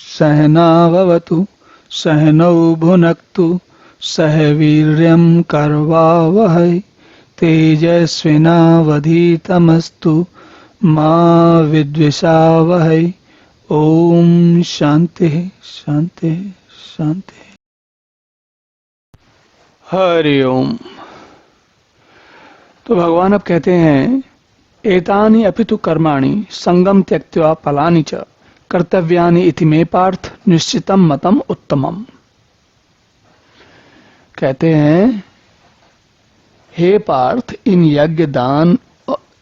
सहनाववतु सहनौ भुनक्तु सह वीर्यं करवावहै तेजस्विनावधीतमस्तु मा विद्विषावहै। ओम शांति शांति शांति। हरि ओम। तो भगवान अब कहते हैं एतानि अपि तु कर्माणि संगम त्यक्त्वा फलानि च कर्तव्यानि इति मे पार्थ निश्चितम मतम उत्तमम। कहते हैं हे पार्थ, इन यज्ञ दान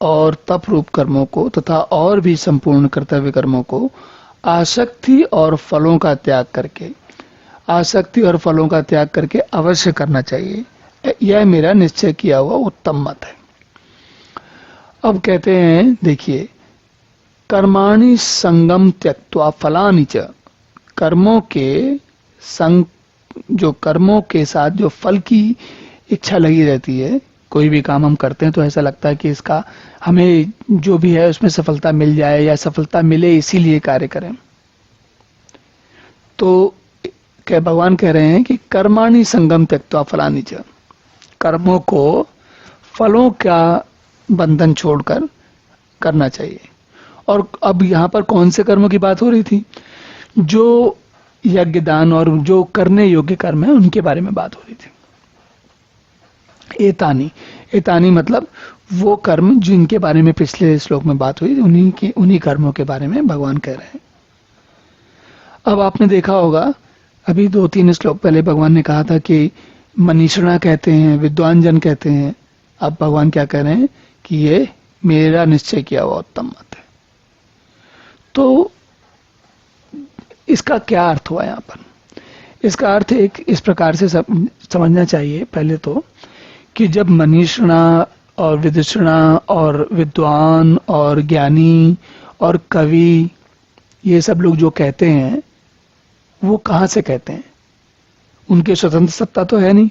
और तप रूप कर्मों को तथा और भी संपूर्ण कर्तव्य कर्मों को आसक्ति और फलों का त्याग करके अवश्य करना चाहिए। यह मेरा निश्चय किया हुआ उत्तम मत है। अब कहते हैं देखिए, कर्माणि संगम त्यक्त्वा फलानि च, कर्मों के साथ जो फल की इच्छा लगी रहती है। कोई भी काम हम करते हैं तो ऐसा लगता है कि इसका हमें जो भी है उसमें सफलता मिल जाए या सफलता मिले, इसीलिए कार्य करें। तो क्या भगवान कह रहे हैं कि कर्माणि संगम त्यक्त्वा फलानि च, कर्मों को फलों का बंधन छोड़कर करना चाहिए। और अब यहाँ पर कौन से कर्मों की बात हो रही थी? जो यज्ञ दान और जो करने योग्य कर्म है उनके बारे में बात हो रही थी। एतानी मतलब वो कर्म जिनके बारे में पिछले श्लोक में बात हुई, उन्हीं कर्मों के बारे में भगवान कह रहे हैं। अब आपने देखा होगा, अभी 2-3 श्लोक पहले भगवान ने कहा था कि मनीषिणा कहते हैं, विद्वान जन कहते हैं। अब भगवान क्या कह रहे हैं कि ये मेरा निश्चय किया हुआ उत्तम मत है। तो इसका क्या अर्थ हुआ यहाँ पर? इसका अर्थ एक इस प्रकार से समझना चाहिए पहले तो, कि जब मनीषिणा और विदुषिणा और विद्वान और ज्ञानी और कवि, ये सब लोग जो कहते हैं वो कहाँ से कहते हैं? उनकी स्वतंत्र सत्ता तो है नहीं,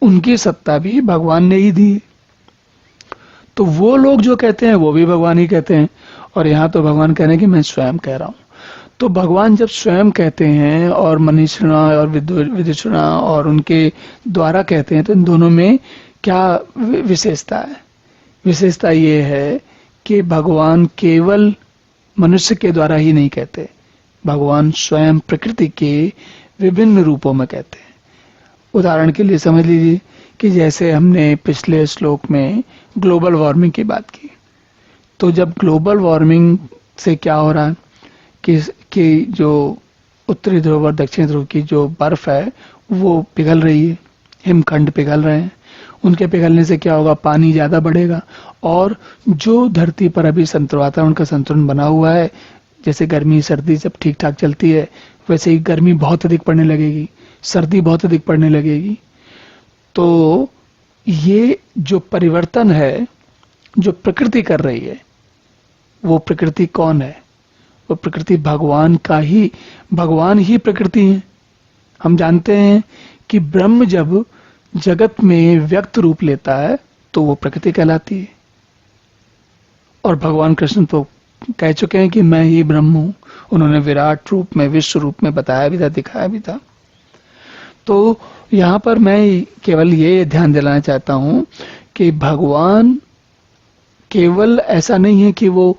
उनकी सत्ता भी भगवान ने ही दी। तो वो लोग जो कहते हैं वो भी भगवान ही कहते हैं। और यहाँ तो भगवान कह रहे हैं कि मैं स्वयं कह रहा हूँ। तो भगवान जब स्वयं कहते हैं और मनीषिणा और विदुषिणा और उनके द्वारा कहते हैं, तो इन दोनों में क्या विशेषता है? विशेषता ये है कि भगवान केवल मनुष्य के द्वारा ही नहीं कहते, भगवान स्वयं प्रकृति के विभिन्न रूपों में कहते हैं। उदाहरण के लिए समझ लीजिए कि जैसे हमने पिछले श्लोक में ग्लोबल वार्मिंग की बात की, तो जब ग्लोबल वार्मिंग से क्या हो रहा है कि जो उत्तरी ध्रुव और दक्षिण ध्रुव की जो बर्फ है वो पिघल रही है, हिमखंड पिघल रहे हैं। उनके पिघलने से क्या होगा? पानी ज्यादा बढ़ेगा और जो धरती पर अभी वातावरण का संतुलन बना हुआ है, जैसे गर्मी सर्दी जब ठीक ठाक चलती है, वैसे ही गर्मी बहुत अधिक पड़ने लगेगी, सर्दी बहुत अधिक पड़ने लगेगी। तो ये जो परिवर्तन है जो प्रकृति कर रही है, वो प्रकृति कौन है? वो प्रकृति भगवान ही प्रकृति है। हम जानते हैं कि ब्रह्म जब जगत में व्यक्त रूप लेता है तो वो प्रकृति कहलाती है। और भगवान कृष्ण तो कह चुके हैं कि मैं ही ब्रह्म हूं। उन्होंने विराट रूप में, विश्व रूप में बताया भी था, दिखाया भी था। तो यहाँ पर मैं केवल ये ध्यान दिलाना चाहता हूं कि भगवान केवल ऐसा नहीं है कि वो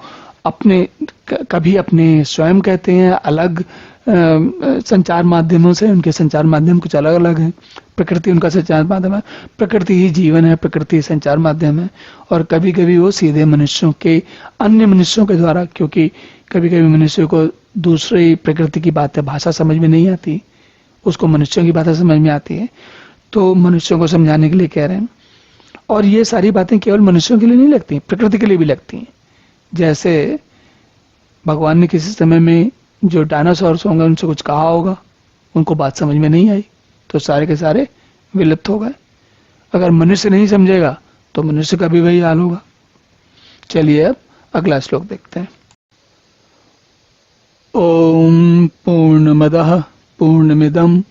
कभी अपने स्वयं कहते हैं अलग संचार माध्यमों से, उनके संचार माध्यम कुछ अलग अलग है। प्रकृति उनका संचार माध्यम है, प्रकृति ही जीवन है, प्रकृति संचार माध्यम है। और कभी कभी वो सीधे अन्य मनुष्यों के द्वारा, क्योंकि कभी कभी मनुष्यों को दूसरी प्रकृति की बातें, भाषा समझ में नहीं आती, उसको मनुष्यों की भाषा समझ में आती है, तो मनुष्यों को समझाने के लिए कह रहे हैं। और ये सारी बातें केवल मनुष्यों के लिए नहीं लगती, प्रकृति के लिए भी लगती हैं। जैसे भगवान ने किसी समय में जो डायनासोर्स होंगे उनसे कुछ कहा होगा, उनको बात समझ में नहीं आई, तो सारे के सारे विलुप्त हो गए। अगर मनुष्य नहीं समझेगा तो मनुष्य का भी वही हाल होगा। चलिए अब अगला श्लोक देखते हैं। ओम पूर्णमदः पूर्णमिदं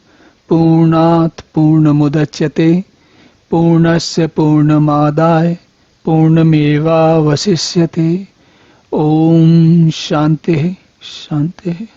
पूर्णात् पूर्णमुदच्यते पूर्णस्य पूर्णमादाय पूर्णमेवावशिष्यते। ओम शांति शांति।